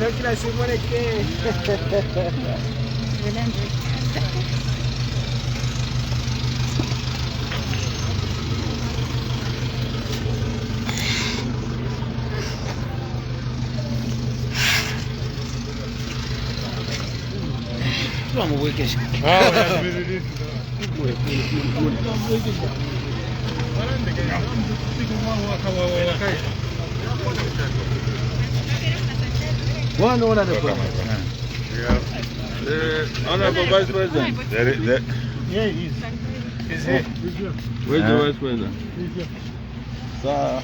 no kila Simone ke. Vamos a ver. One on the program. Honorable Vice President. Yeah, he's here. Where's the Vice President? Sir.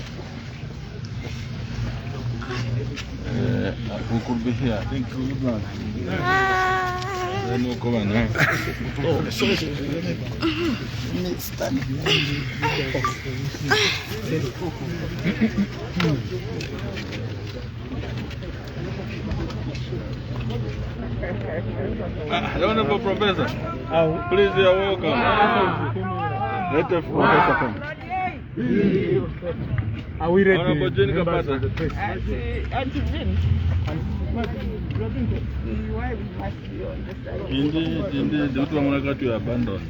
Who could be here? I think we would not. No comment, huh? Oh, sorry. The Honorable Professor, please, you are welcome. Let the professor come. Are we ready? Honorable Jenny Kapata. Indeed, the two are going to abandon.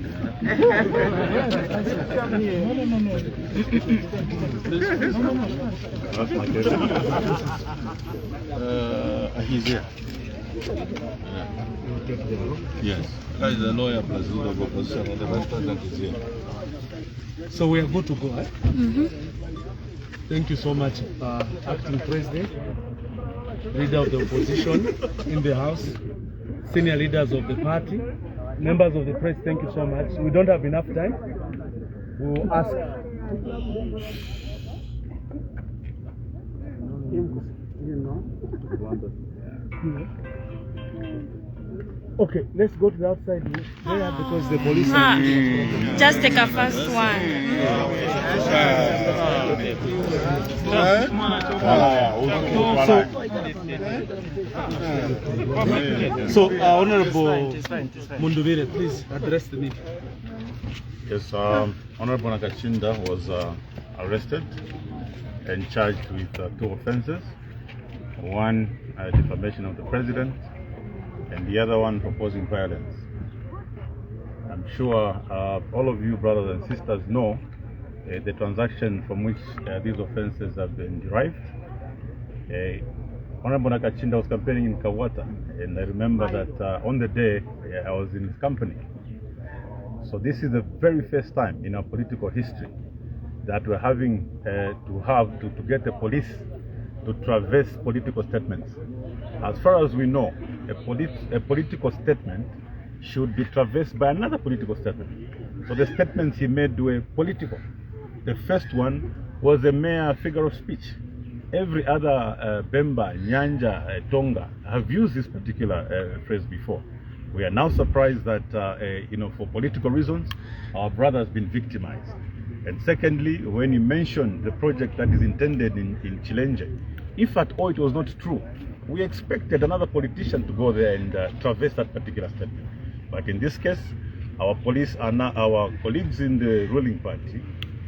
He's here. Yes. That is the lawyer president of opposition, and the Vice President is here. So we are good to go, eh? Mm-hmm. Thank you so much, Acting President, Leader of the Opposition in the House, Senior Leaders of the Party, Members of the Press, thank you so much. We don't have enough time. We will ask. Okay, let's go to the outside there because the police are... Just take a first one. So Honorable Munduvire, please address the meeting. Yes, Honorable Nakacinda was arrested and charged with two offenses. One, defamation of the president, and the other one, proposing violence. I'm sure all of you brothers and sisters know the transaction from which these offenses have been derived. Honorable Nakacinda was campaigning in Kawata, and I remember that on the day I was in his company. So this is the very first time in our political history that we're having to get the police to traverse political statements. As far as we know, a political statement should be traversed by another political statement. So the statements he made were political. The first one was a mere figure of speech. Every other Bemba, Nyanja, Tonga have used this particular phrase before. We are now surprised that, for political reasons, our brother has been victimized. And secondly, when he mentioned the project that is intended in Chilenge, if at all it was not true, we expected another politician to go there and traverse that particular statement. But in this case, our police are now, our colleagues in the ruling party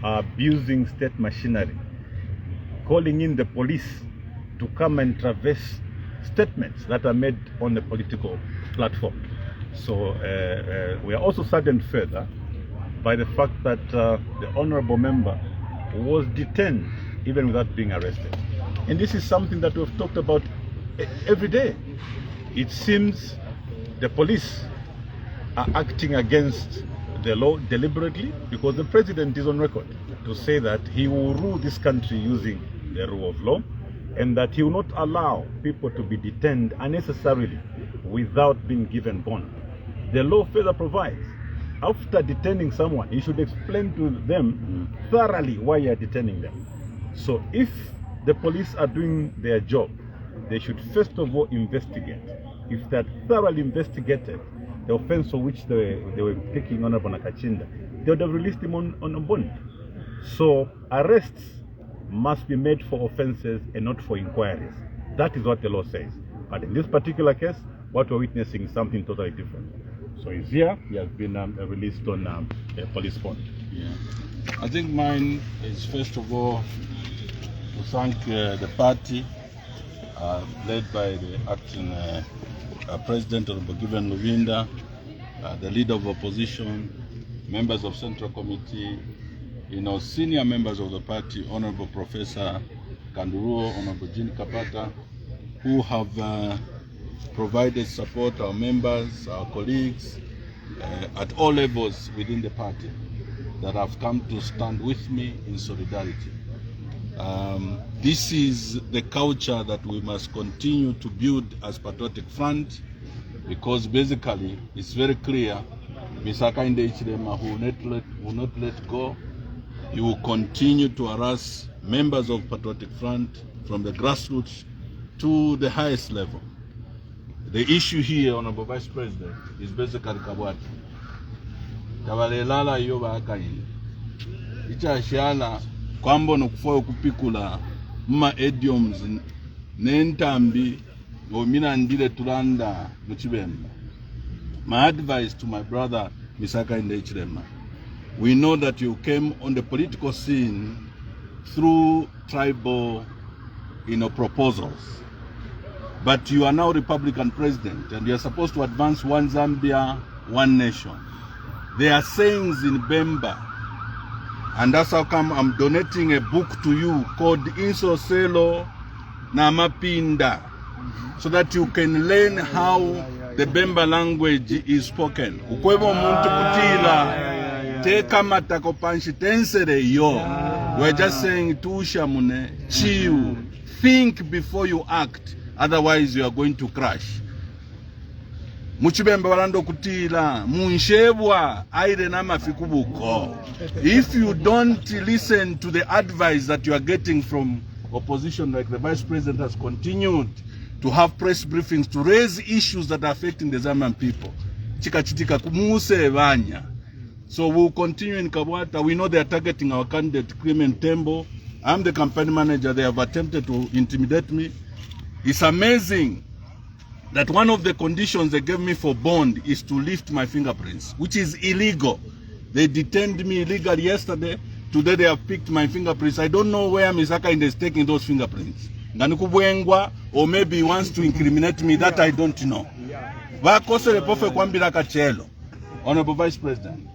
are abusing state machinery, calling in the police to come and traverse statements that are made on a political platform. So we are also saddened further by the fact that the honorable member was detained even without being arrested. And this is something that we've talked about every day. It seems the police are acting against the law deliberately because the president is on record to say that he will rule this country using the rule of law and that he will not allow people to be detained unnecessarily without being given bond. The law further provides, after detaining someone, you should explain to them thoroughly why you are detaining them. So if the police are doing their job, they should first of all investigate. If they are thoroughly investigated, the offense for which they were taking Honorable Nakacinda, they would have released him on bond. So arrests must be made for offenses and not for inquiries. That is what the law says. But in this particular case, what we're witnessing is something totally different. So he's here, he has been released on a police bond. Yeah. I think mine is first of all to thank the party led by the acting President Honorable Given Luvinda, the leader of opposition, members of Central Committee, senior members of the party, Honorable Professor Kanduruo, Honorable Jean Kapata, who have provided support, our members, our colleagues, at all levels within the party that have come to stand with me in solidarity. This is the culture that we must continue to build as Patriotic Front, because basically it's very clear Mr. Hakainde Hichilema will not let go. He will continue to harass members of Patriotic Front from the grassroots to the highest level. The issue here, Honorable Vice President, is basically Kabwata. Kabalelala yoba Hakainde. Icha shiala kwambo nokufoyo kupikula mma idioms nentambi omina ndile tulanda muchibemba. My advice to my brother Mr. Hakainde Hichilema, we know that you came on the political scene through tribal proposals. But you are now Republican president and you are supposed to advance one Zambia, one nation. There are sayings in Bemba, and that's how come I'm donating a book to you called Insoselo Namapinda, so that you can learn how the Bemba language is spoken. Ukwebo muntu kutila teka matako panshi tensere yo. We're just saying tusha mune chiu. Think before you act, otherwise you are going to crash. Muchibemba walando kutila munshebwa aire na mafikubuko. If you don't listen to the advice that you are getting from opposition, like the Vice President has continued to have press briefings to raise issues that are affecting the Zambian people, chikachitika kumuse vanya. So we'll continue in Kabwata. We know they are targeting our candidate Clement Tembo. I'm the campaign manager. They have attempted to intimidate me. It's amazing that one of the conditions they gave me for bond is to lift my fingerprints, which is illegal. They detained me illegally yesterday. Today they have picked my fingerprints. I don't know where Mr. Hakainde is taking those fingerprints. Or maybe he wants to incriminate me. That I don't know. Honorable Vice President,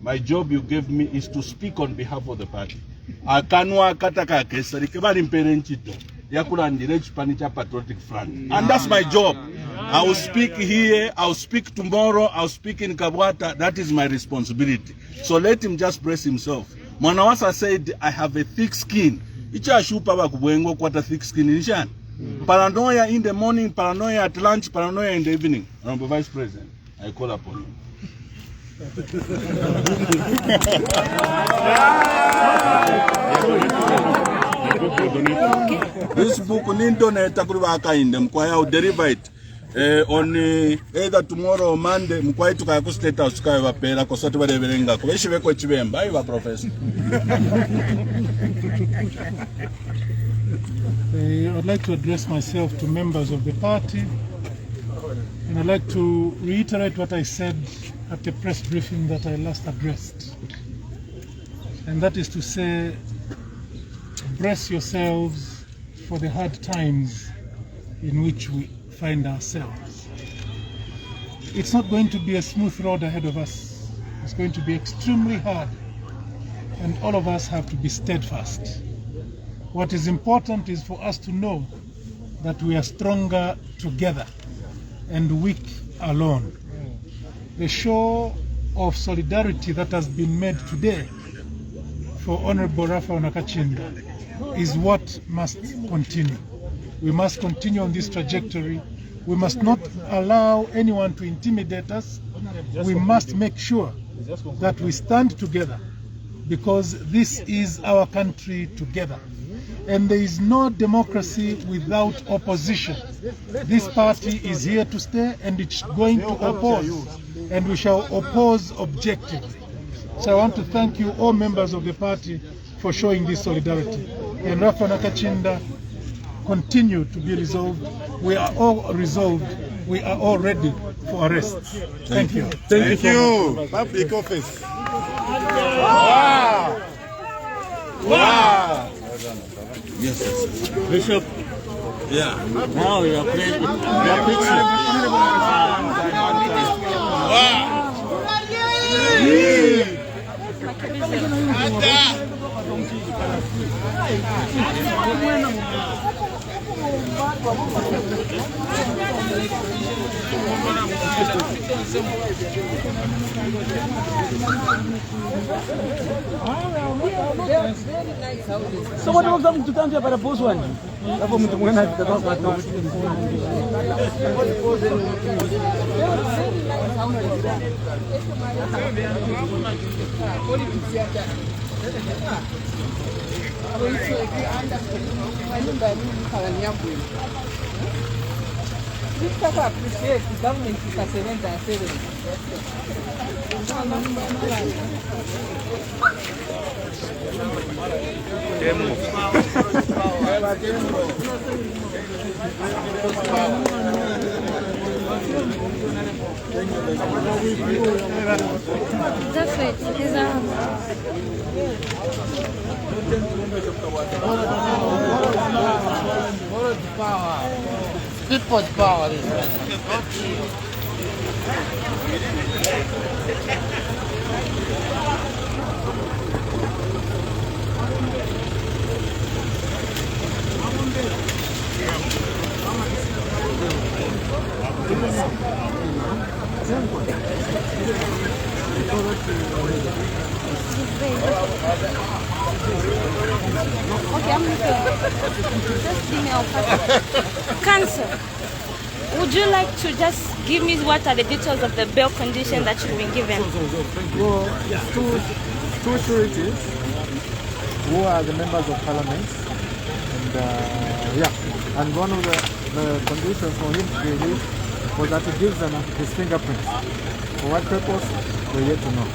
my job you gave me is to speak on behalf of the party. Akanwa kataka kesari kebali mperenchito yakula ndirech panicha Patriotic Front, and that's my job. I will speak here, I will speak tomorrow, I will speak in Kabwata. That is my responsibility. So let him just brace himself. Mwanawasa said I have a thick skin. Icha shupa ba kubwengo kwata thick skin nishan. Paranoia in the morning, paranoia at lunch, paranoia in the evening. Honorable Vice President, I call upon you. This book nindoneta kuri Hakainde mkwaya derive it on either tomorrow or Monday. Mkwaya tukaya ku State House tukaya vapera kosote bareberenga ko beshibeko chibemba iba professor. I'd like to address myself to members of the party, and I'd like to reiterate what I said at the press briefing that I last addressed. And that is to say, brace yourselves for the hard times in which we find ourselves. It's not going to be a smooth road ahead of us. It's going to be extremely hard, and all of us have to be steadfast. What is important is for us to know that we are stronger together and weak alone. The show of solidarity that has been made today for Honorable Rapheal Nakacinda is what must continue. We must continue on this trajectory. We must not allow anyone to intimidate us. We must make sure that we stand together, because this is our country together. And there is no democracy without opposition. This party is here to stay, and it's going to oppose, and we shall oppose objectively. So I want to thank you, all members of the party, for showing this solidarity. And Rapheal Nakacinda, continue to be resolved. We are all resolved. We are all ready for arrests. Thank you. Thank you. Public office. Wow. Wow. Yes, yes. Bishop. Yeah. Now you are playing. You are preaching. So what was something to come here para post one? Hapo mtu mwingine atatoka kwa top. Appreciate the government is a 7. That's it. These are People's power is okay. I'm looking. Just give me a Cancer. Would you like to just give me what are the details of the bail condition that you've been given? Well, it's two sureties who are the members of parliament, and and one of the conditions for him to be released was that he gives them his fingerprints. For what purpose, we're yet to know.